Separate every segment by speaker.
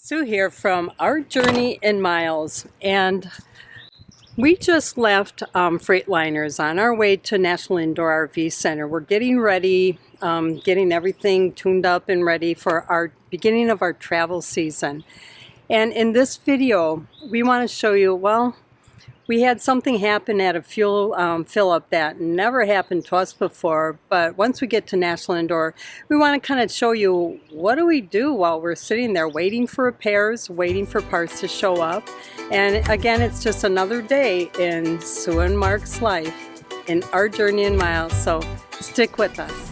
Speaker 1: Sue here from Our Journey in Myles, and we just left Freightliners on our way to National Indoor RV Center. We're getting ready, getting everything tuned up and ready for our beginning of our travel season. And in this video, we want to show you, well, we had something happen at a fuel fill-up that never happened to us before, but once we get to National Indoor, we want to kind of show you what do we do while we're sitting there waiting for repairs, waiting for parts to show up. And again, it's just another day in Sue and Mark's life in Our Journey in Myles, so stick with us.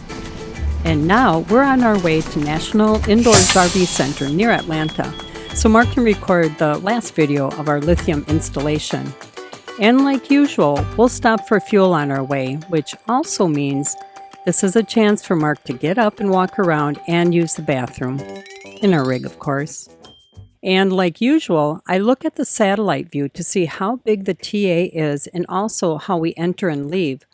Speaker 1: And now we're on our way to National Indoors RV Center near Atlanta, so Mark can record the last video of our lithium installation. And like usual, we'll stop for fuel on our way, which also means this is a chance for Mark to get up and walk around and use the bathroom. In our rig, of course. And like usual, I look at the satellite view to see how big the TA is and also how we enter and leave.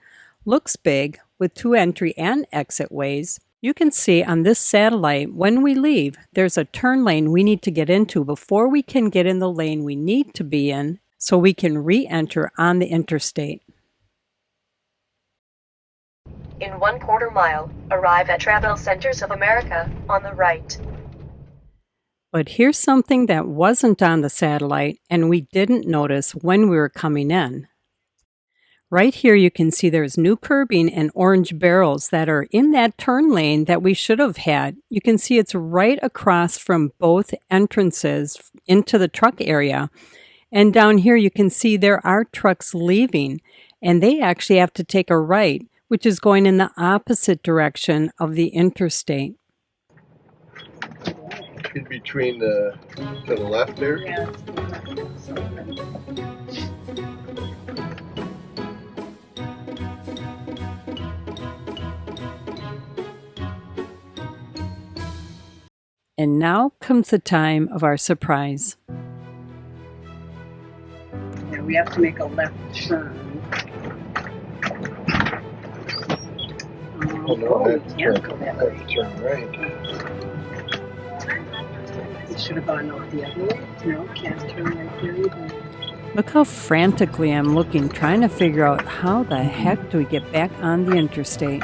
Speaker 1: Looks big, with 2 entry and exit ways. You can see on this satellite, when we leave, there's a turn lane we need to get into before we can get in the lane we need to be in, so we can re-enter on the interstate.
Speaker 2: In 1/4 mile, arrive at Travel Centers of America on the right.
Speaker 1: But here's something that wasn't on the satellite and we didn't notice when we were coming in. Right here you can see there's new curbing and orange barrels that are in that turn lane that we should have had. You can see it's right across from both entrances into the truck area. And down here you can see there are trucks leaving, and they actually have to take a right, which is going in the opposite direction of the interstate.
Speaker 3: In between to the left there?
Speaker 1: Yeah. And now comes the time of our surprise. We have to make a left turn.
Speaker 3: We
Speaker 1: can't go that way.
Speaker 3: Turn right.
Speaker 1: We should have gone over the other way. No, can't turn right there either. Look how frantically I'm looking, trying to figure out how the heck do we get back on the interstate.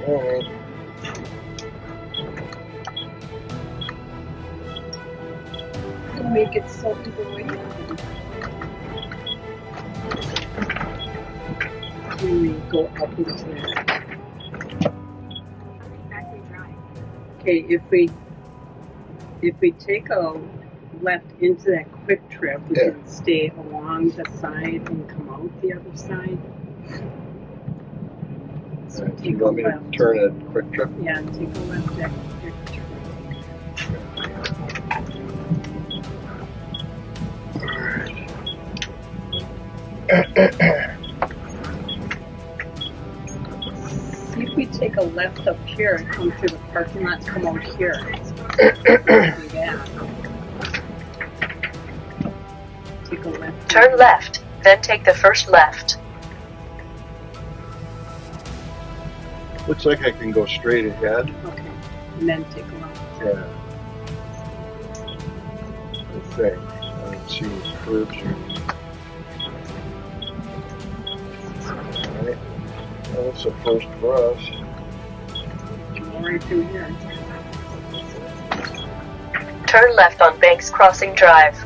Speaker 3: All right.
Speaker 1: Make it so the way. When we go up into there. Okay, if we take a left into that quick trip, we can stay along the side and come out the other side. So take
Speaker 3: you want me to turn at quick trip?
Speaker 1: Yeah, take a left at quick trip. See if we take a left up here and come through the parking lot, come out here. Yeah. Take a left.
Speaker 2: Turn left, then take the first left.
Speaker 3: Looks like I can go straight ahead.
Speaker 1: Okay, and then take a left.
Speaker 3: Yeah. I think. Let's see what curves are. Alright. Well, that's the first for us.
Speaker 1: Go right through here.
Speaker 2: Turn left on Banks Crossing Drive.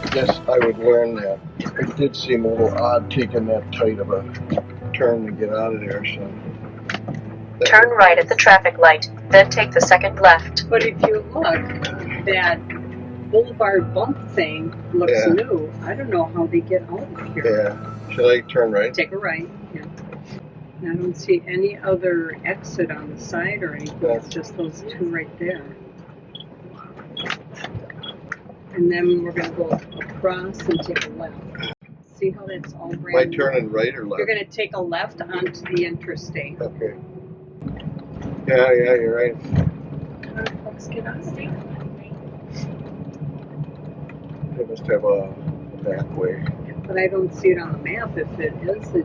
Speaker 3: I guess I would learn that. It did seem a little odd taking that tight of a turn to get out of there, so.
Speaker 2: Turn right at the traffic light, then take the second left.
Speaker 1: But if you look, that boulevard bump thing looks new. I don't know how they get out of here.
Speaker 3: Yeah. Should I turn right?
Speaker 1: Take a right, yeah. And I don't see any other exit on the side or anything. It's just those two right there. And then we're going to go across and take a left. See how that's all brand new?
Speaker 3: Am I turning right or left?
Speaker 1: You're going to take a left onto the interstate.
Speaker 3: Okay. Yeah, you're right.
Speaker 2: Folks get on stage.
Speaker 3: They must have a back way.
Speaker 1: But I don't see it on the map. If it is, they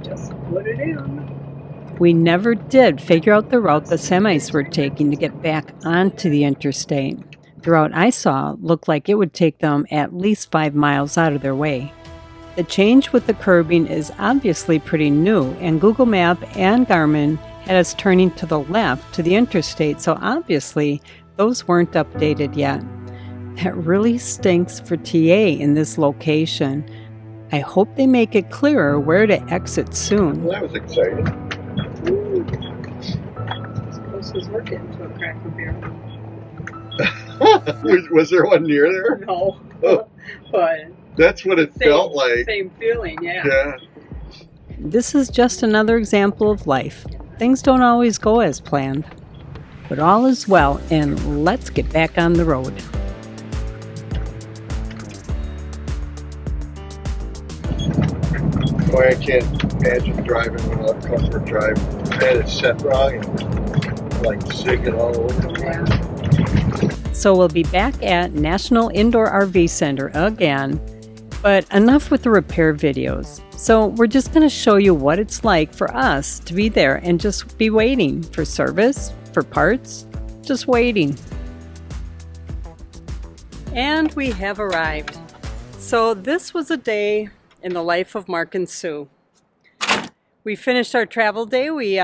Speaker 1: just put it in. We never did figure out the route the semis were taking to get back onto the interstate. The route I saw looked like it would take them at least 5 miles out of their way. The change with the curbing is obviously pretty new, and Google Map and Garmin had us turning to the left to the interstate, so obviously those weren't updated yet. That really stinks for TA in this location. I hope they make it clearer where to exit soon.
Speaker 3: Well, that was exciting.
Speaker 1: This was working to a Cracker Barrel.
Speaker 3: Was there one near there?
Speaker 1: No,
Speaker 3: Oh.
Speaker 1: but
Speaker 3: That's what it felt like.
Speaker 1: Same feeling, yeah.
Speaker 3: Yeah.
Speaker 1: This is just another example of life. Things don't always go as planned. But all is well, and let's get back on the road.
Speaker 3: Boy, I can't imagine driving without comfort drive. I had it set wrong and like zigging all over.
Speaker 1: So we'll be back at National Indoor RV Center again, but enough with the repair videos. So we're just going to show you what it's like for us to be there and just be waiting for service, for parts, just waiting. And we have arrived. So this was a day in the life of Mark and Sue. We finished our travel day. We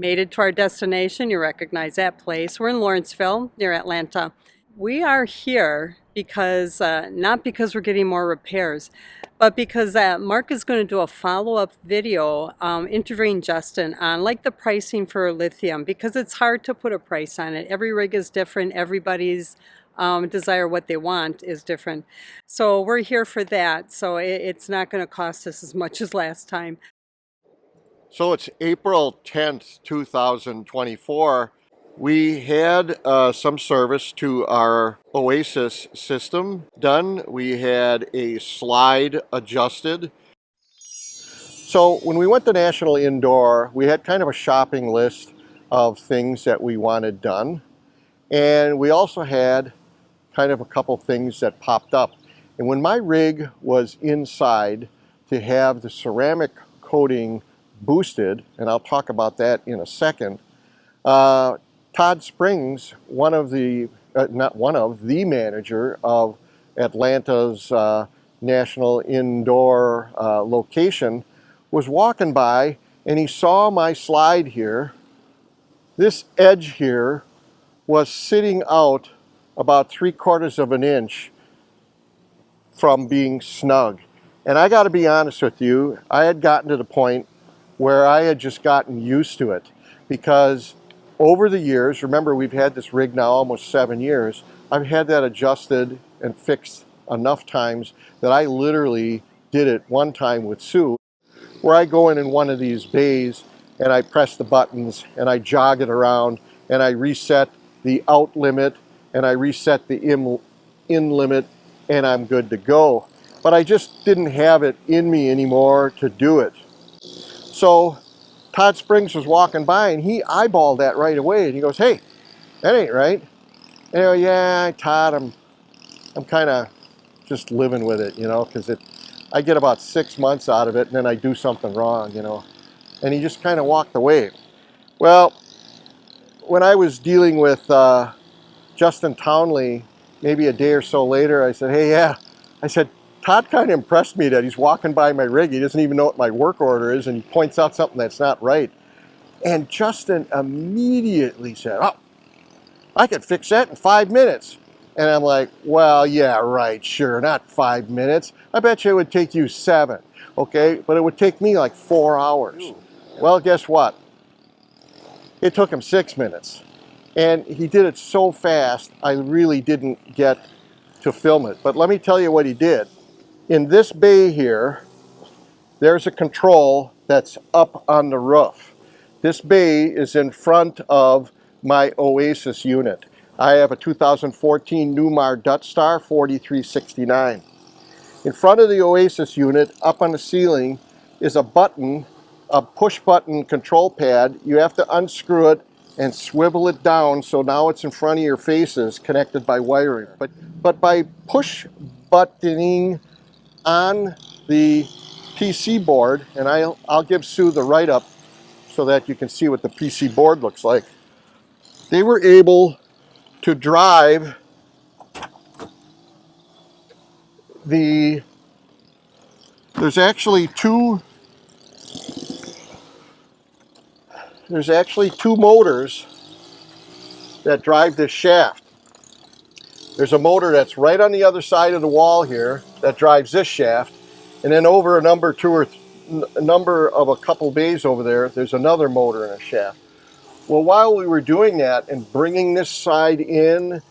Speaker 1: made it to our destination. You recognize that place. We're in Lawrenceville, near Atlanta. We are here because, not because we're getting more repairs, but because Mark is going to do a follow-up video interviewing Justin on like the pricing for lithium, because it's hard to put a price on it. Every rig is different. Everybody's desire, what they want, is different. So we're here for that. So it's not going to cost us as much as last time.
Speaker 3: So it's April 10th, 2024. We had some service to our Oasis system done. We had a slide adjusted. So when we went to National Indoor, we had kind of a shopping list of things that we wanted done. And we also had kind of a couple things that popped up. And when my rig was inside to have the ceramic coating boosted, and I'll talk about that in a second, Todd Springs, the manager of Atlanta's National Indoor location, was walking by and he saw my slide here. This edge here was sitting out about 3/4 of an inch from being snug. And I got to be honest with you, I had gotten to the point where I had just gotten used to it, because over the years, remember we've had this rig now almost 7 years, I've had that adjusted and fixed enough times that I literally did it one time with Sue, where I go in one of these bays and I press the buttons and I jog it around and I reset the out limit and I reset the in limit and I'm good to go. But I just didn't have it in me anymore to do it. So Todd Springs was walking by and he eyeballed that right away and he goes, "Hey, that ain't right." And I go, "Yeah, Todd, I'm kind of just living with it, because I get about 6 months out of it and then I do something wrong, And he just kind of walked away. Well, when I was dealing with Justin Townley, maybe a day or so later, I said, "Hey, yeah," I said, "Todd kind of impressed me that he's walking by my rig. He doesn't even know what my work order is and he points out something that's not right." And Justin immediately said, "Oh, I could fix that in 5 minutes." And I'm like, "Well, yeah, right, sure, not 5 minutes. I bet you it would take you 7, okay? But it would take me like 4 hours. Ooh. Well, guess what? It took him 6 minutes. And he did it so fast, I really didn't get to film it. But let me tell you what he did. In this bay here, there's a control that's up on the roof. This bay is in front of my Oasis unit. I have a 2014 Newmar Dutstar 4369. In front of the Oasis unit, up on the ceiling, is a button a push button control pad. You have to unscrew it and swivel it down so now it's in front of your faces connected by wiring. But by push buttoning on the PC board, and I'll give Sue the write-up so that you can see what the PC board looks like. They were able to drive there's actually two motors that drive this shaft. There's a motor that's right on the other side of the wall here that drives this shaft, and then over a number of a couple bays over there, there's another motor in a shaft. Well, while we were doing that and bringing this side in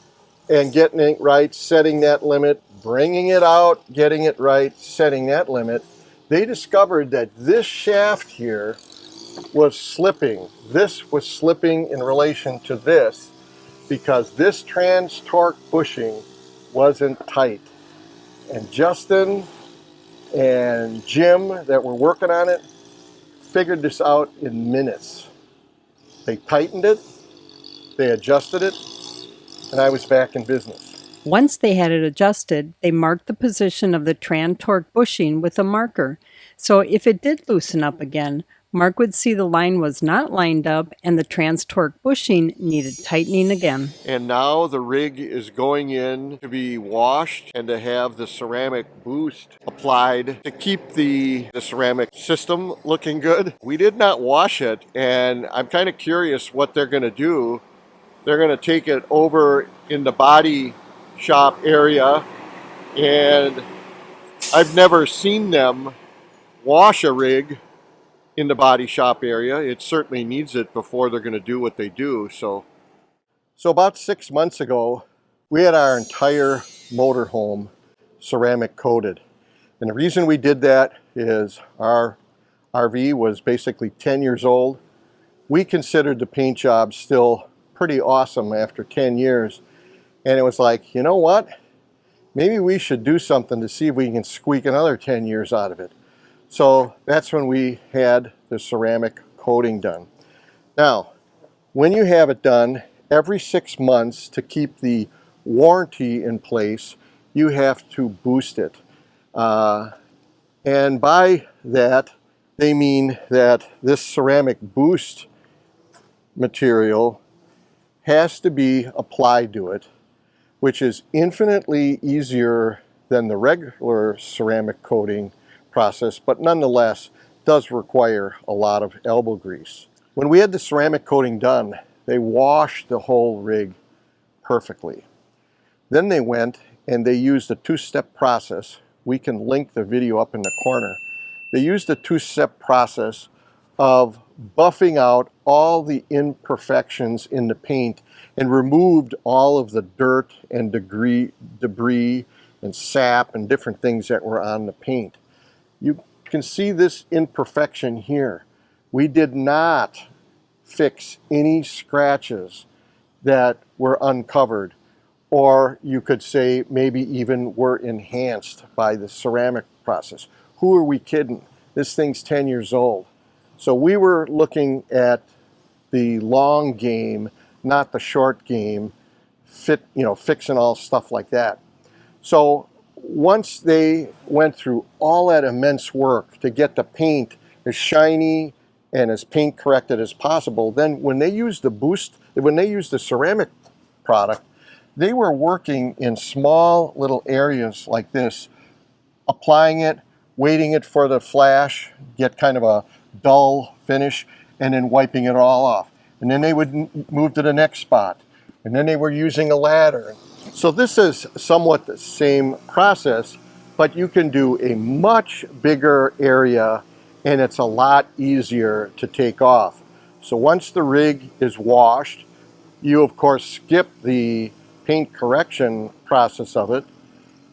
Speaker 3: and getting it right, setting that limit, bringing it out, getting it right, setting that limit, they discovered that this shaft here was slipping. This was slipping in relation to this because this trans torque bushing wasn't tight. And Justin and Jim that were working on it figured this out in minutes. They tightened it, they adjusted it, and I was back in business.
Speaker 1: Once they had it adjusted, they marked the position of the trans torque bushing with a marker. So if it did loosen up again, Mark would see the line was not lined up and the trans torque bushing needed tightening again.
Speaker 3: And now the rig is going in to be washed and to have the ceramic boost applied to keep the ceramic system looking good. We did not wash it, and I'm kind of curious what they're going to do. They're going to take it over in the body shop area, and I've never seen them wash a rig in the body shop area. It certainly needs it before they're going to do what they do. So about 6 months ago, we had our entire motorhome ceramic coated. And the reason we did that is our RV was basically 10 years old. We considered the paint job still pretty awesome after 10 years. And it was like, you know what? Maybe we should do something to see if we can squeak another 10 years out of it. So that's when we had the ceramic coating done. Now, when you have it done, every 6 months to keep the warranty in place, you have to boost it. And by that, they mean that this ceramic boost material has to be applied to it, which is infinitely easier than the regular ceramic coating process, but nonetheless does require a lot of elbow grease. When we had the ceramic coating done, they washed the whole rig perfectly. Then they went and they used a two-step process. We can link the video up in the corner. They used a two-step process of buffing out all the imperfections in the paint and removed all of the dirt and debris and sap and different things that were on the paint. You can see this imperfection here. We did not fix any scratches that were uncovered, or you could say maybe even were enhanced by the ceramic process. Who are we kidding? This thing's 10 years old. So we were looking at the long game, not the short game, fixing all stuff like that. So once they went through all that immense work to get the paint as shiny and as paint corrected as possible, then when they used the ceramic product, they were working in small little areas like this, applying it, waiting it for the flash, get kind of a dull finish, and then wiping it all off. And then they would move to the next spot. And then they were using a ladder. So this is somewhat the same process, but you can do a much bigger area and it's a lot easier to take off. So once the rig is washed, you of course skip the paint correction process of it,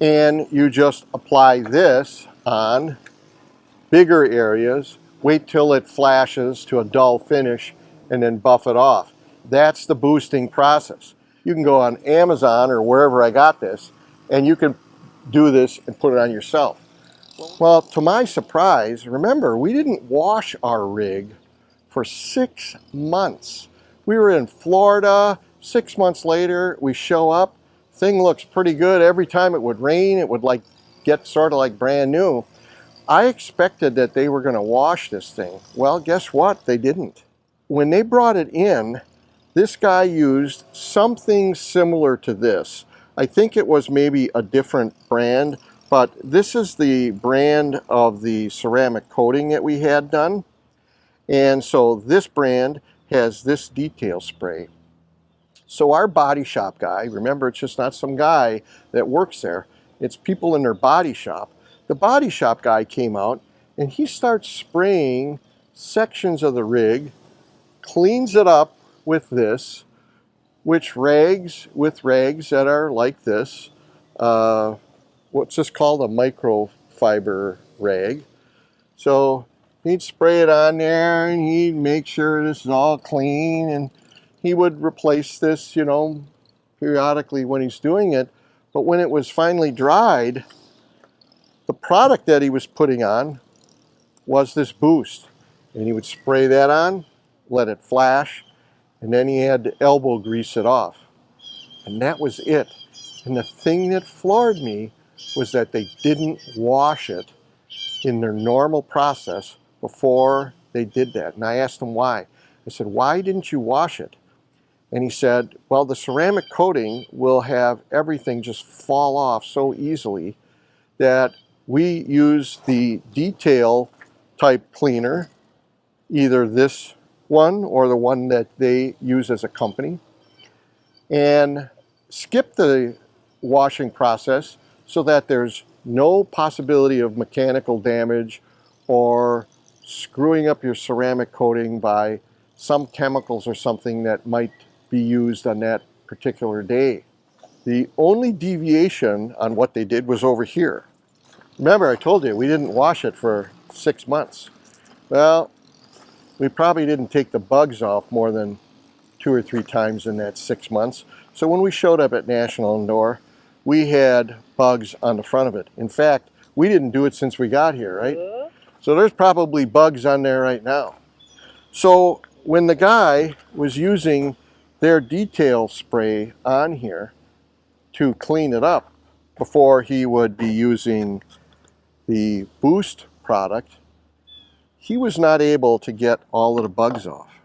Speaker 3: and you just apply this on bigger areas, wait till it flashes to a dull finish, and then buff it off. That's the boosting process. You can go on Amazon or wherever I got this, and you can do this and put it on yourself. Well, to my surprise, remember, we didn't wash our rig for 6 months. We were in Florida. 6 months later, we show up. Thing looks pretty good. Every time it would rain, it would like get sort of like brand new. I expected that they were going to wash this thing. Well, guess what? They didn't. When they brought it in, this guy used something similar to this. I think it was maybe a different brand, but this is the brand of the ceramic coating that we had done. And so this brand has this detail spray. So our body shop guy, remember, it's just not some guy that works there. It's people in their body shop. The body shop guy came out and he starts spraying sections of the rig, cleans it up with this, which rags with rags that are like this. What's this called? A microfiber rag. So he'd spray it on there and he'd make sure this is all clean, and he would replace this, you know, periodically when he's doing it. But when it was finally dried, the product that he was putting on was this boost. And he would spray that on, let it flash, and then he had to elbow grease it off. And that was it. And the thing that floored me was that they didn't wash it in their normal process before they did that. And I asked him why. I said, why didn't you wash it? And he said, well, the ceramic coating will have everything just fall off so easily that we use the detail type cleaner, either this one or the one that they use as a company, and skip the washing process so that there's no possibility of mechanical damage or screwing up your ceramic coating by some chemicals or something that might be used on that particular day. The only deviation on what they did was over here. Remember, I told you we didn't wash it for 6 months. Well, we probably didn't take the bugs off more than 2 or 3 times in that 6 months. So when we showed up at National Indoor, we had bugs on the front of it. In fact, we didn't do it since we got here, right? So there's probably bugs on there right now. So when the guy was using their detail spray on here to clean it up before he would be using the Boost product, he was not able to get all of the bugs off.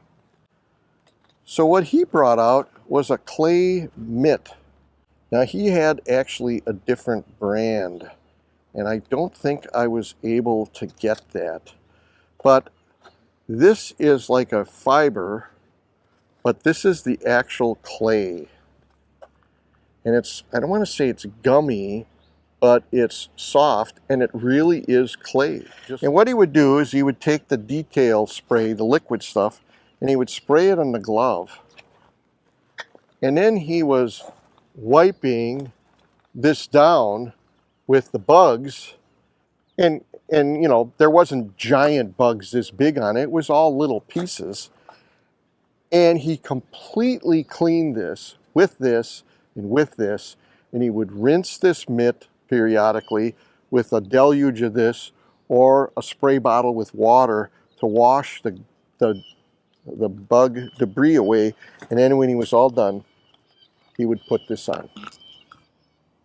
Speaker 3: So what he brought out was a clay mitt. Now he had actually a different brand, and I don't think I was able to get that. But this is like a fiber, but this is the actual clay. And it's, I don't want to say it's gummy, but it's soft, and it really is clay. And what he would do is he would take the detail spray, the liquid stuff, and he would spray it on the glove. And then he was wiping this down with the bugs. And you know, there wasn't giant bugs this big on it. It was all little pieces. And he completely cleaned this, and with this, and he would rinse this mitt periodically with a deluge of this or a spray bottle with water to wash the bug debris away. And then when he was all done, he would put this on.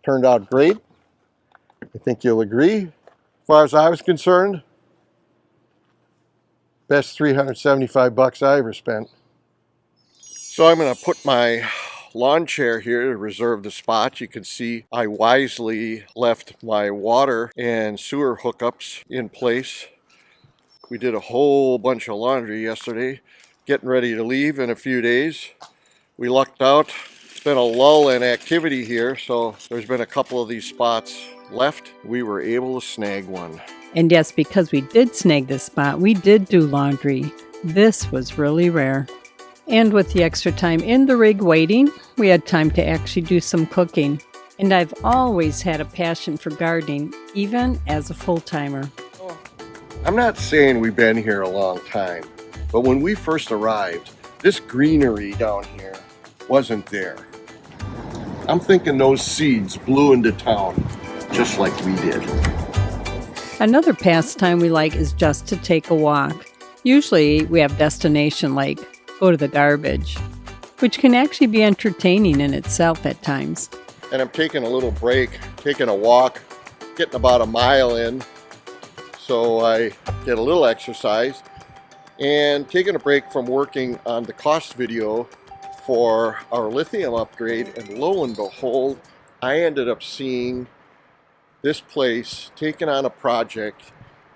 Speaker 3: Turned out great. I think you'll agree. As far as I was concerned, best $375 I ever spent. So I'm going to put my lawn chair here to reserve the spot. You can see I wisely left my water and sewer hookups in place. We did a whole bunch of laundry yesterday, getting ready to leave in a few days. We lucked out. It's been a lull in activity here, so there's been a couple of these spots left. We were able to snag one.
Speaker 1: And yes, because we did snag this spot, we did do laundry. This was really rare. And with the extra time in the rig waiting, we had time to actually do some cooking. And I've always had a passion for gardening, even as a full-timer.
Speaker 3: I'm not saying we've been here a long time, but when we first arrived, this greenery down here wasn't there. I'm thinking those seeds blew into town just like we did.
Speaker 1: Another pastime we like is just to take a walk. Usually we have destination like go to the garbage, which can actually be entertaining in itself at times.
Speaker 3: And I'm taking a little break, taking a walk, getting about a mile in so I get a little exercise, and taking a break from working on the cost video for our lithium upgrade. And lo and behold, I ended up seeing this place taking on a project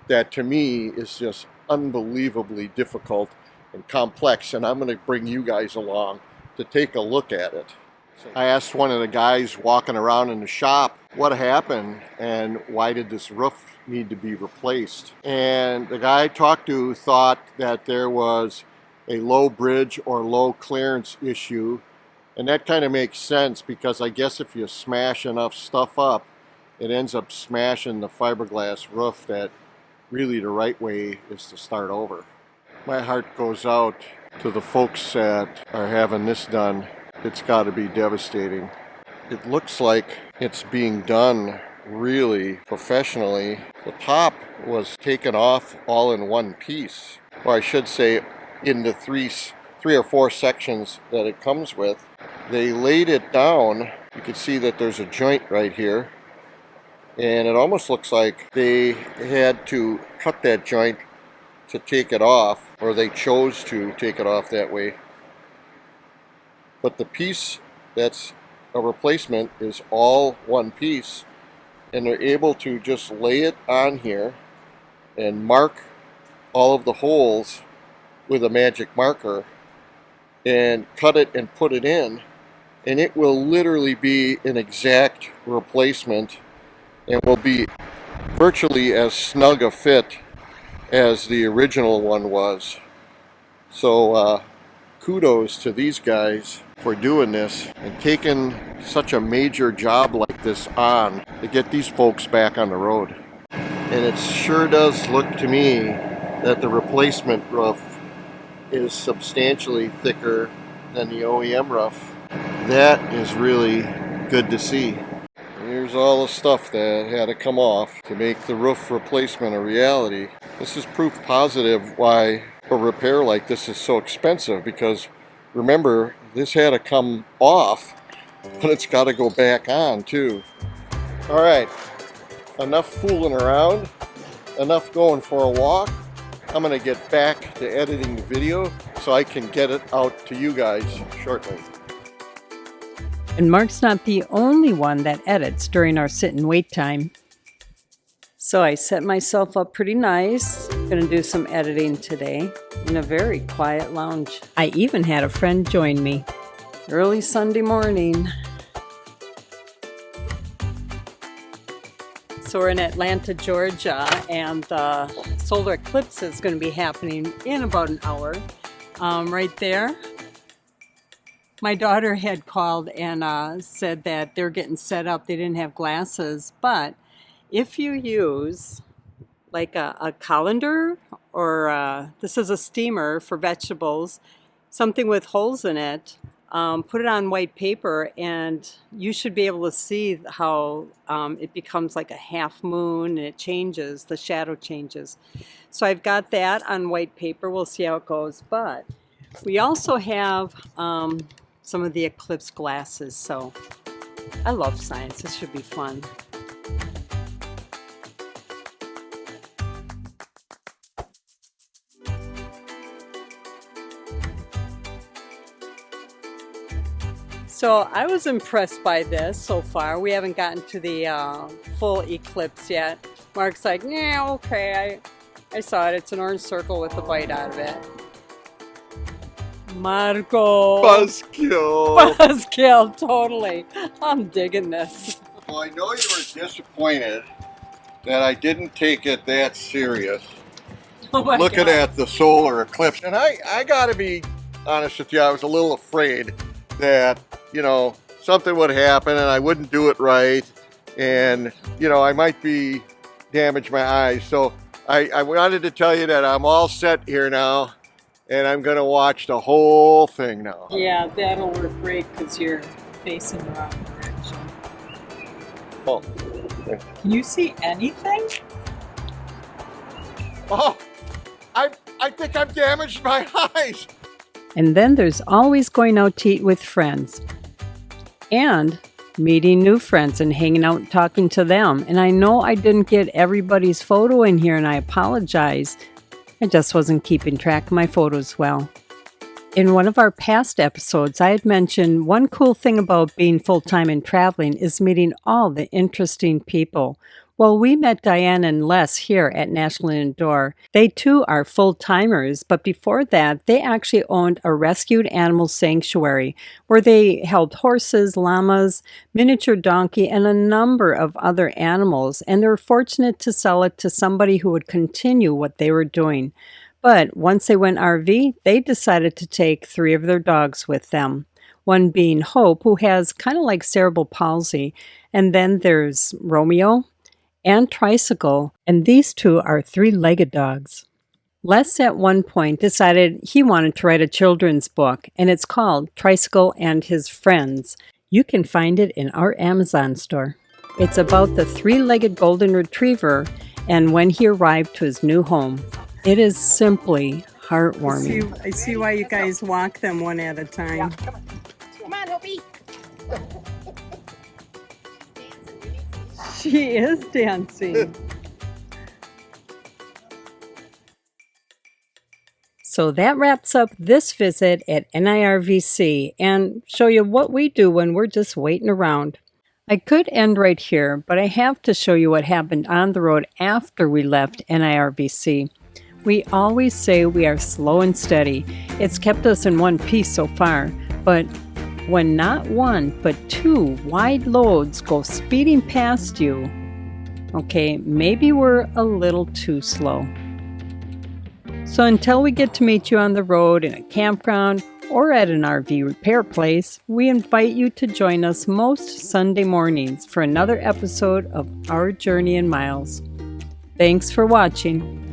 Speaker 3: that to me is just unbelievably difficult and complex, and I'm going to bring you guys along to take a look at it. I asked one of the guys walking around in the shop what happened and why did this roof need to be replaced. And the guy I talked to thought that there was a low bridge or low clearance issue, and that kind of makes sense because I guess if you smash enough stuff up, it ends up smashing the fiberglass roof. That really the right way is to start over. My heart goes out to the folks that are having this done. It's got to be devastating. It looks like it's being done really professionally. The top was taken off all in one piece, or I should say in the three or four sections that it comes with. They laid it down. You can see that there's a joint right here, and it almost looks like they had to cut that joint to take it off, or they chose to take it off that way. But the piece that's a replacement is all one piece, and they're able to just lay it on here and mark all of the holes with a magic marker and cut it and put it in, and it will literally be an exact replacement and will be virtually as snug a fit as the original one was. So kudos to these guys for doing this and taking such a major job like this on to get these folks back on the road. And it sure does look to me that the replacement roof is substantially thicker than the OEM roof. That is really good to see. Here's all the stuff that had to come off to make the roof replacement a reality. This is proof positive why a repair like this is so expensive, because remember, this had to come off, but it's got to go back on too. All right, enough fooling around, enough going for a walk. I'm going to get back to editing the video so I can get it out to you guys shortly.
Speaker 1: And Mark's not the only one that edits during our sit and wait time. So I set myself up pretty nice. Gonna do some editing today in a very quiet lounge. I even had a friend join me. Early Sunday morning. So we're in Atlanta, Georgia, and the solar eclipse is going to be happening in about an hour. Right there. My daughter had called and said that they're getting set up. They didn't have glasses, but if you use like a colander or this is a steamer for vegetables, something with holes in it, put it on white paper and you should be able to see how it becomes like a half moon and it changes, the shadow changes. So I've got that on white paper. We'll see how it goes. But we also have some of the eclipse glasses. So I love science. This should be fun. So I was impressed by this so far. We haven't gotten to the full eclipse yet. Mark's like, yeah, okay, I saw it. It's an orange circle with a bite out of it. Marco.
Speaker 3: Buzzkill.
Speaker 1: Buzzkill, totally. I'm digging this.
Speaker 3: Well, I know you were disappointed that I didn't take it that serious.
Speaker 1: Oh my
Speaker 3: Looking
Speaker 1: God.
Speaker 3: at the solar eclipse. And I gotta be honest with you, I was a little afraid that, you know, something would happen and I wouldn't do it right. And, you know, I might be damage my eyes. So I wanted to tell you that I'm all set here now. And I'm going to watch the whole thing now.
Speaker 1: Yeah, that'll work great because you're facing the wrong direction.
Speaker 3: Oh.
Speaker 1: Can you see anything?
Speaker 3: Oh, I think I've damaged my eyes.
Speaker 1: And then there's always going out to eat with friends. And meeting new friends and hanging out and talking to them. And I know I didn't get everybody's photo in here, and I apologize. I just wasn't keeping track of my photos well. In one of our past episodes, I had mentioned one cool thing about being full-time and traveling is meeting all the interesting people. Well, we met Diane and Les here at National Indoor. They too are full-timers, but before that, they actually owned a rescued animal sanctuary where they held horses, llamas, miniature donkey, and a number of other animals, and they were fortunate to sell it to somebody who would continue what they were doing. But once they went RV, they decided to take 3 of their dogs with them. One being Hope, who has kind of like cerebral palsy, and then there's Romeo and Tricycle, and these 2 are 3-legged dogs. Les at one point decided he wanted to write a children's book, and it's called Tricycle and His Friends. You can find it in our Amazon store. It's about the 3-legged golden retriever and when he arrived to his new home. It is simply heartwarming. I see why you guys walk them one at a time.
Speaker 4: Yeah, come on, Hopi.
Speaker 1: She is dancing. So that wraps up this visit at NIRVC and show you what we do when we're just waiting around. I could end right here, but I have to show you what happened on the road after we left NIRVC. We always say we are slow and steady. It's kept us in one piece so far, but when not 1, but 2 wide loads go speeding past you, okay, maybe we're a little too slow. So until we get to meet you on the road, in a campground, or at an RV repair place, we invite you to join us most Sunday mornings for another episode of Our Journey in Miles. Thanks for watching.